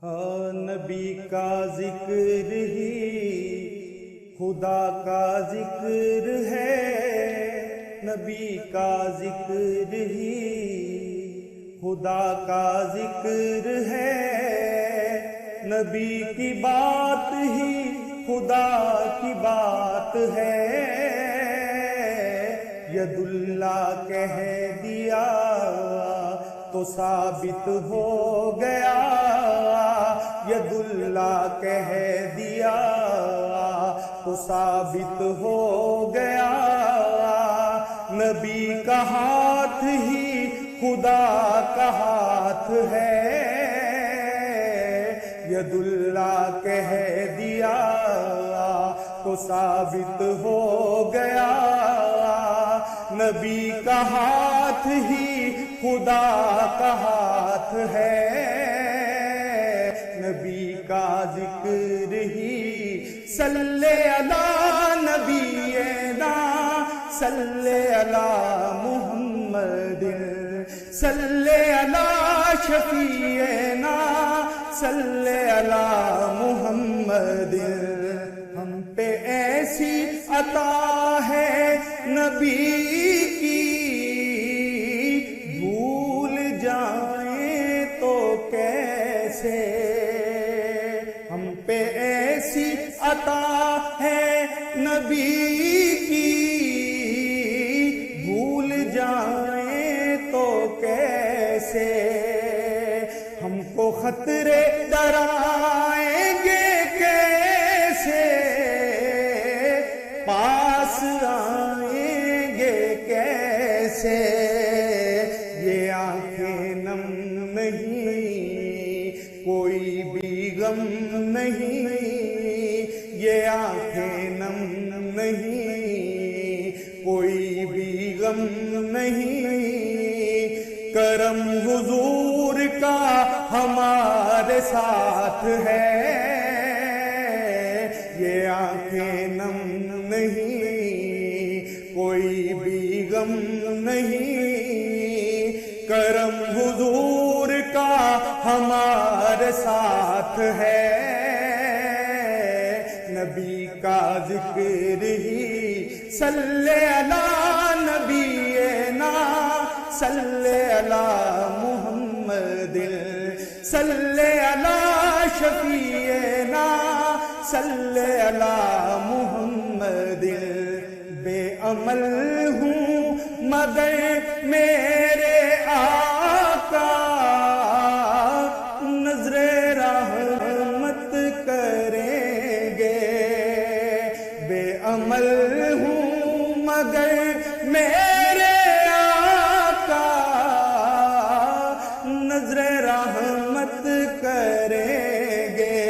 نبی کا ذکر ہی خدا کا ذکر ہے، نبی کا ذکر ہی خدا کا ذکر ہے، نبی کی بات ہی خدا کی بات ہے، ید اللہ کہہ دیا تو ثابت ہو گیا، ید اللہ کہہ دیا تو ثابت ہو گیا، نبی کا ہاتھ ہی خدا کا ہاتھ ہے، ید اللہ کہہ دیا تو ثابت ہو گیا، نبی کا ہاتھ ہی خدا کا ہاتھ ہے، نبی کا ذکر ہی صلی علی نبینا صلی علی محمد صلی علی شفیعنا صلی علی محمد، ہم پہ ایسی عطا ہے نبی کی، بھول جائیں تو کیسے، ہم پہ ایسی عطا ہے نبی کی، بھول جائیں تو کیسے، ہم کو خطرے ڈرائیں گے کیسے، پاس آئیں گے کیسے، یہ آنکھیں نم نہیں کوئی بھی غم نہیں، یہ آنکھیں نم نہیں کوئی بھی غم نہیں، کرم حضور کا ہمارے ساتھ ہے، یہ آنکھیں نم نہیں کوئی بھی غم نہیں، کرم حضور کا ہمارے ساتھ ہے، نبی کا ذکر ہی صلی علی نبینا صلی علی محمد صلی علی شفیعنا صلی علی محمد، بے عمل ہوں مگر میرے آقا نظر رحمت کریں گے، بے عمل ہوں مگر میرے آقا نظر رحمت کریں گے،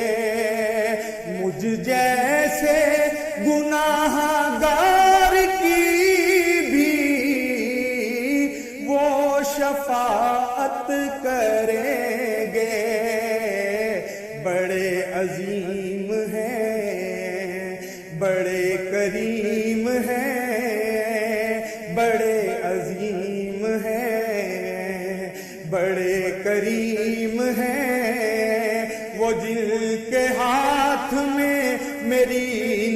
مجھ جیسے گناہ گار کی بھی وہ شفاعت کریں گے، بڑے عظیم ہیں بڑے کریم ہیں، بڑے عظیم ہیں بڑے کریم ہیں، وہ جن کے ہاتھ میں میری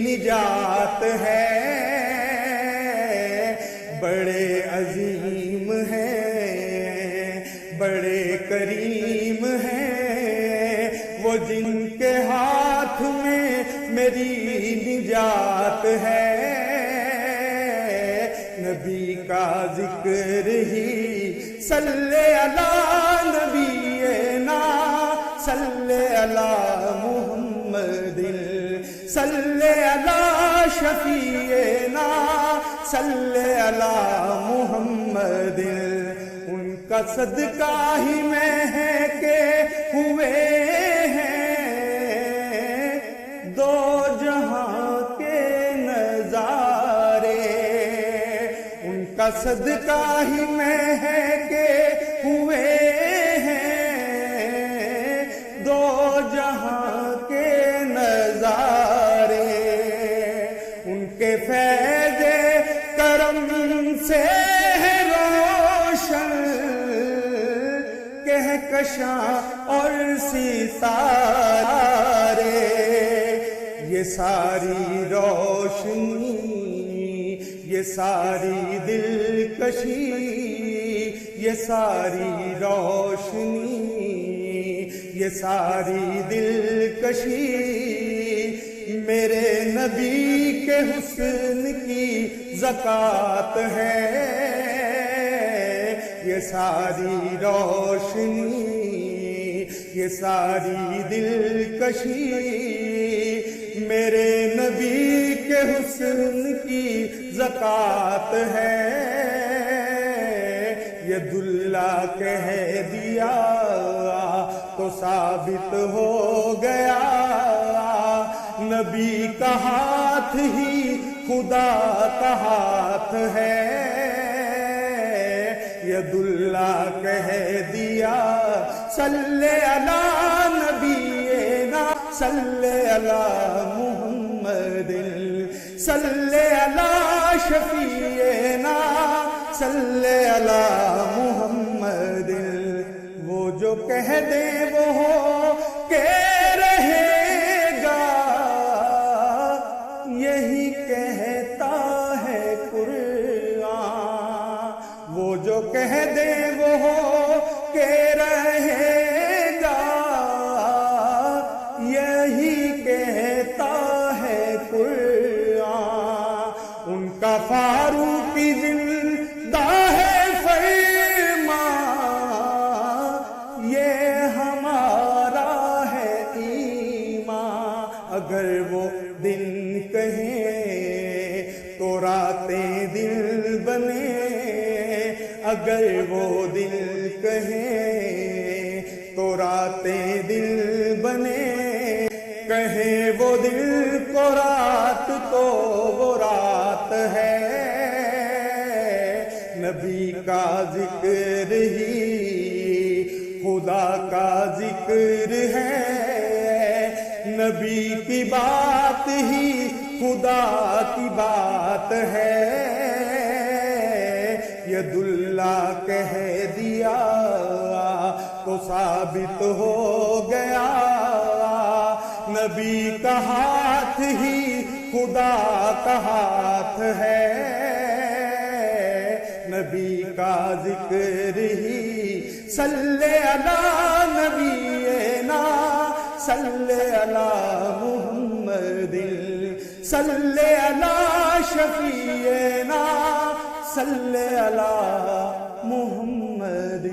نجات ہے، بڑے عظیم ہیں بڑے کریم ہیں، وہ جن کے ہاتھ میں میری نجات ہے، نبی کا ذکر ہی صلی علی نبینا صلی علی محمد صلی علی شفیعنا صلی علی محمد، ان کا صدقہ ہی مہکے ہوئے ہیں دو جہاں کے نظارے، ان کا صدقہ ہی مہکے ہوئے ہیں دو جہاں کے نظارے، ان کے فیض کرم سے روشن کہکشاں اور سی ستارے، یہ ساری روشنی، یہ ساری دلکشی، یہ ساری روشنی، یہ ساری دلکشی میرے نبی کے حسن کی زکوٰۃ ہے۔ یہ ساری روشنی، یہ ساری دلکشی میرے نبی کے حسن کی زکوٰۃ ہے۔ یہ دلہ کہہ دیا تو ثابت ہو گیا، نبی کا ہاتھ ہی خدا کا ہاتھ ہے۔ یہ دلہ کہہ دیا، صلی علی نبینا صلی علی محمد، صلی علی شفیعنا صلی علی محمد۔ وہ جو کہہ دے وہ ہو کہ رہے گا، یہی کہتا ہے قرآن۔ وہ جو کہہ دے وہ ہو کہ رہے گا، یہی کہتا ہے قرآن۔ ان کا فاروقی زندہ ہے فرمان، یہ ہمارا ہے ایمان۔ اگر وہ دن کہیں تو راتیں دل بنے، اگر وہ دل کہیں تو راتیں دل بنے، کہیں وہ دل کو رات تو وہ رات ہے۔ نبی کا ذکر ہی خدا کا ذکر ہے، نبی کی بات ہی خدا کی بات ہے۔ ید اللہ کہہ دیا تو ثابت ہو گیا، نبی کا ہاتھ ہی خدا کا ہاتھ ہے۔ نبی کا ذکر ہی صلی علی نبینا صلی علی محمد، صلی علی شفیعنا صلی علی محمد۔